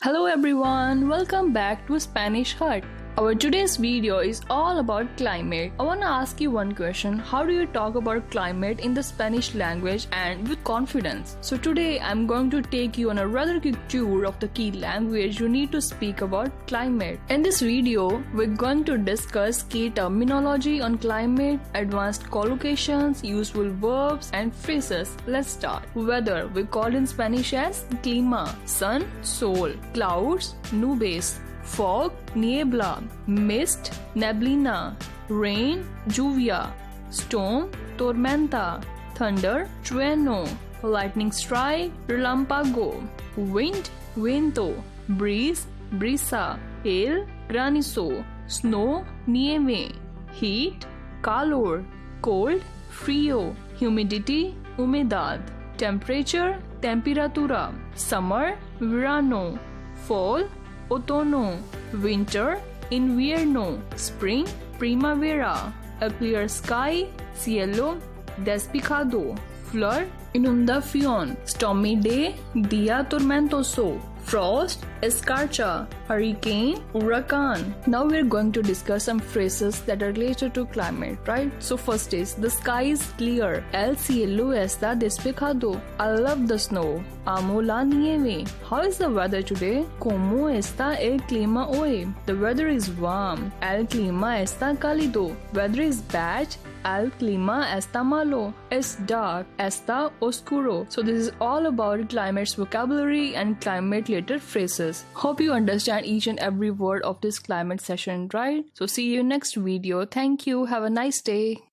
Hello everyone, welcome back to Spanish Hut. Our today's video is all about climate. I wanna ask you one question. How do you talk about climate in the Spanish language and with confidence? So today I'm going to take you on a rather quick tour of the key language you need to speak about climate. In this video, we're going to discuss key terminology on climate, advanced collocations, useful verbs and phrases. Let's start. Weather, we call in Spanish as clima, sun, sol, clouds, nubes, fog, niebla, mist, neblina, rain, lluvia, storm, tormenta, thunder, trueno, lightning strike, relámpago, wind, viento, breeze, brisa, hail, granizo, snow, nieve, heat, calor, cold, frío, humidity, humedad, temperature, temperatura, summer, verano, fall, otoño, winter, invierno, spring, primavera, a clear sky, cielo despejado, flood, inundación, stormy day, día tormentoso, frost, escarcha, hurricane, huracán. Now we're going to discuss some phrases that are related to climate, right? So first is, the sky is clear. El cielo está despejado. I love the snow. Amo la nieve. How is the weather today? ¿Cómo está el clima hoy? The weather is warm. El clima está cálido. Weather is bad. El clima está malo. It's dark. Está oscuro. So this is all about climate's vocabulary and climate-related phrases. Hope you understand each and every word of this climate session, right? So see you next video. Thank you. Have a nice day.